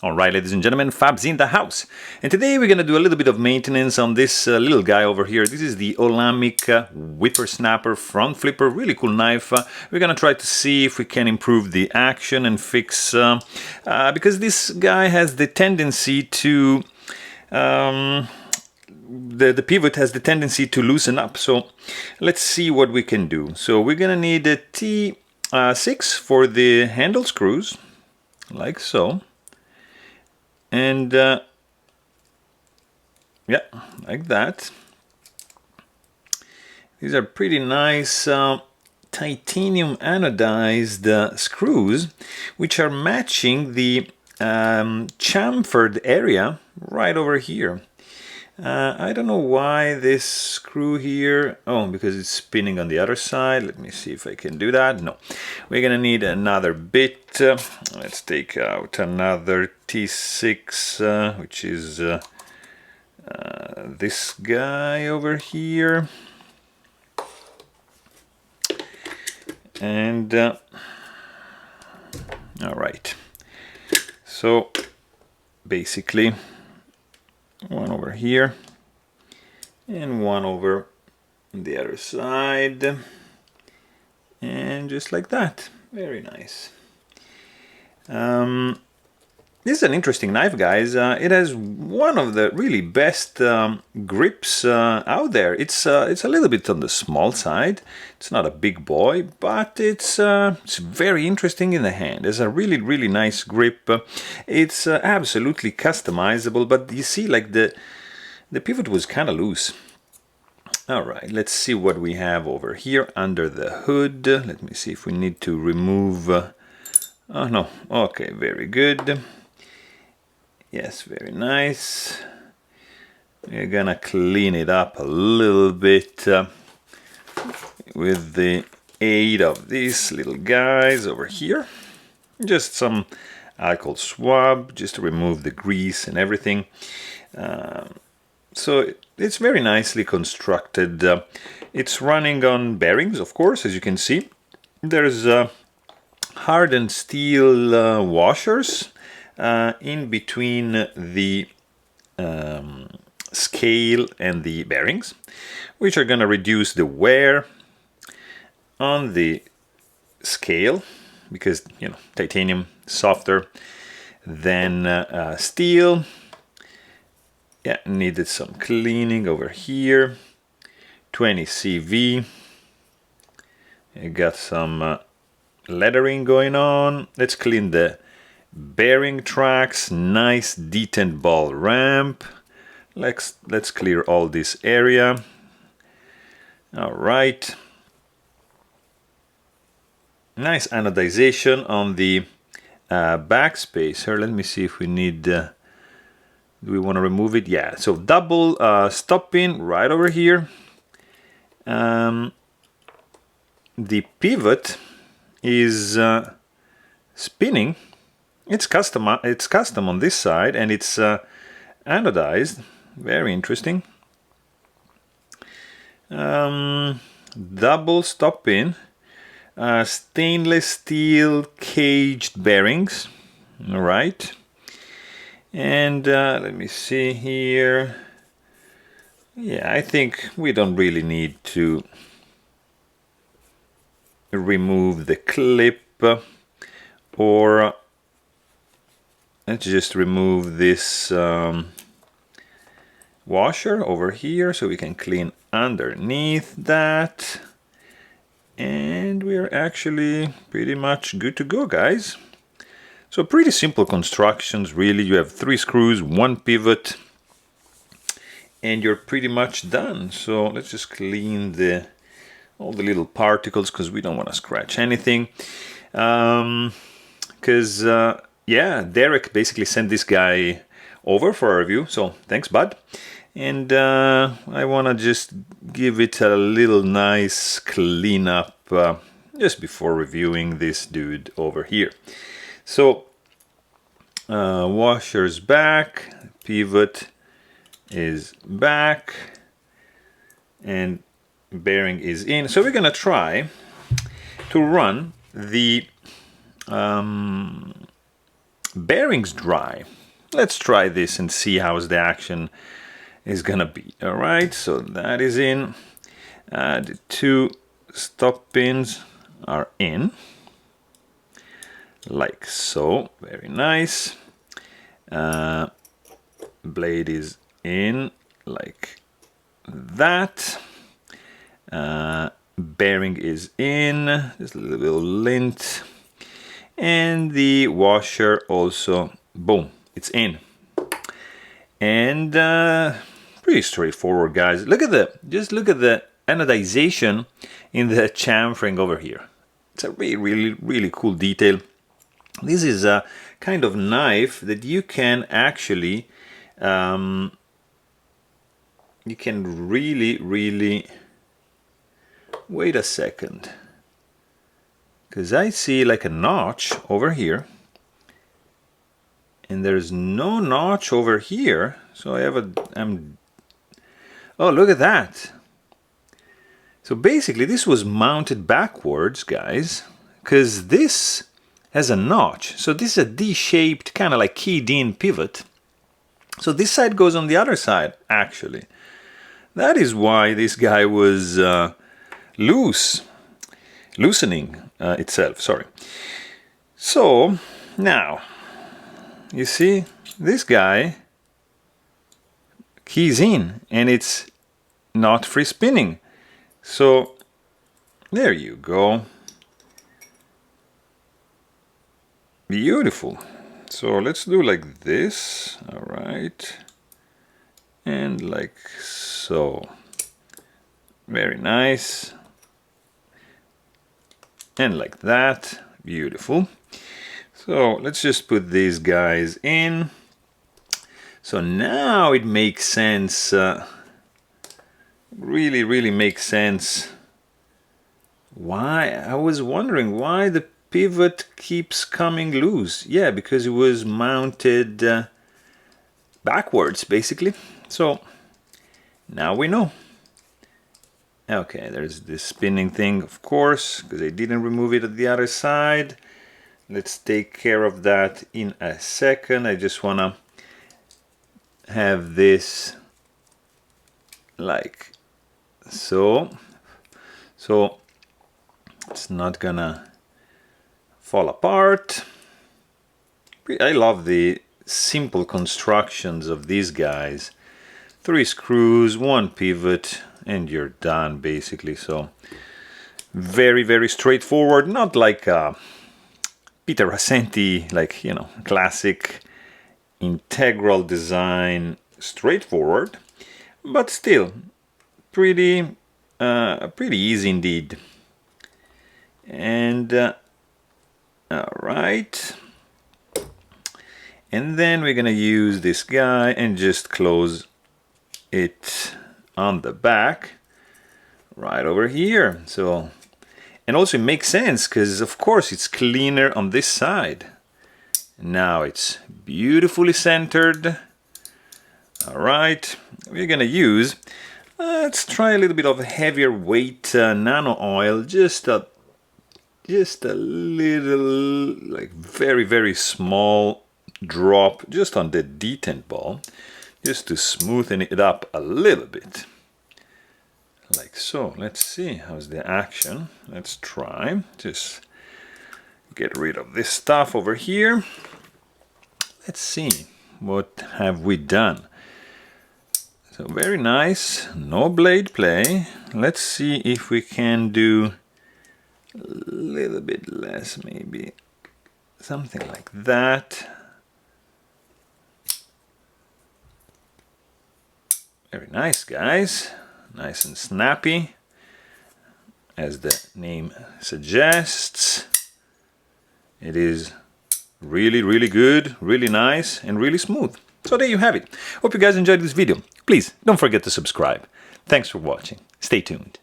Alright, ladies and gentlemen, Fab's in the house. And today we're going to do a little bit of maintenance on this little guy over here. This is the Olamic Whippersnapper front flipper, really cool knife. We're going to try to see if we can improve the action and fix, because this guy has the tendency to, the pivot has the tendency to loosen up. So let's see what we can do. So we're going to need a T6 for the handle screws, like so. And yeah, like that. These are pretty nice titanium anodized screws, which are matching the chamfered area right over here. I don't know why this screw here, oh, because it's spinning on the other side. Let me see if I can do that. No, we're gonna need another bit. Let's take out another T6, which is this guy over here. And all right, so basically one over here and one over the other side, and just like that. Very nice. This is an interesting knife, guys. It has one of the really best grips out there. It's a little bit on the small side. It's not a big boy, but it's very interesting in the hand. It's a really nice grip. It's absolutely customizable, but you see, like the pivot was kind of loose. All right, let's see what we have over here under the hood. Let me see if we need to remove. Oh no, okay, very good. Yes, very nice. We're gonna clean it up a little bit with the aid of these little guys over here. Just some alcohol swab, just to remove the grease and everything. So it's very nicely constructed. It's running on bearings, of course, as you can see. There's hardened steel washers in between the scale and the bearings, which are going to reduce the wear on the scale, because, you know, titanium is softer than steel. Yeah, needed some cleaning over here. 20 CV. You got some lettering going on. Let's clean the bearing tracks. Nice detent ball ramp. Let's clear all this area. All right. Nice anodization on the backspacer. Let me see if we need. Do we want to remove it? Yeah. So double stop pin right over here. The pivot is spinning. It's custom on this side, and it's anodized. Very interesting. Double stop pin, stainless steel caged bearings. All right, and let me see here. Yeah, I think we don't really need to remove the clip, or let's just remove this washer over here so we can clean underneath that, and we're actually pretty much good to go, guys. So pretty simple constructions, really. You have 3 screws, 1 pivot, and you're pretty much done. So let's just clean all the little particles, because we don't want to scratch anything. Because yeah, Derek basically sent this guy over for a review, so thanks, bud. And I want to just give it a little nice cleanup just before reviewing this dude over here. So washer's back, pivot is back, and bearing is in. So we're gonna try to run the bearings dry. Let's try this and see how the action is gonna be. All right, so that is in. The 2 stop pins are in, like so. Very nice. Blade is in, like that. Bearing is in, just a little lint, and the washer also, boom, it's in. And pretty straightforward, guys. Just look at the anodization in the chamfering over here. It's a really cool detail. This is a kind of knife that you can actually you can really wait a second, because I see like a notch over here and there's no notch over here, so oh, look at that. So basically this was mounted backwards, guys, because this has a notch. So this is a D-shaped, kind of like keyed in pivot. So this side goes on the other side, actually. That is why this guy was loosening itself, sorry. So now, you see, this guy keys in and it's not free spinning. So there you go. Beautiful. So let's do like this, all right, and like so. Very nice. And like that. Beautiful. So let's just put these guys in. So now it makes sense, really makes sense. Why? I was wondering why the pivot keeps coming loose. Yeah, because it was mounted backwards, basically. So now we know. Okay, there's this spinning thing, of course, because I didn't remove it at the other side. Let's take care of that in a second. I just want to have this like so. So it's not gonna fall apart. I love the simple constructions of these guys. 3 screws, 1 pivot, and you're done, basically. So very straightforward, not like Peter Rasenti, like, you know, classic integral design, straightforward, but still pretty easy indeed. And all right, and then we're gonna use this guy and just close it on the back right over here. So, and also it makes sense because of course it's cleaner on this side. Now it's beautifully centered. All right, we're gonna use, let's try a little bit of a heavier weight nano oil, just a little, like very small drop just on the detent ball, just to smoothen it up a little bit, like so. Let's see how's the action. Let's try just get rid of this stuff over here. Let's see what have we done. So very nice, no blade play. Let's see if we can do a little bit less, maybe something like that. Very nice, guys. Nice and snappy, as the name suggests. It is really good, really nice, and really smooth. So there you have it. Hope you guys enjoyed this video. Please don't forget to subscribe. Thanks for watching. Stay tuned.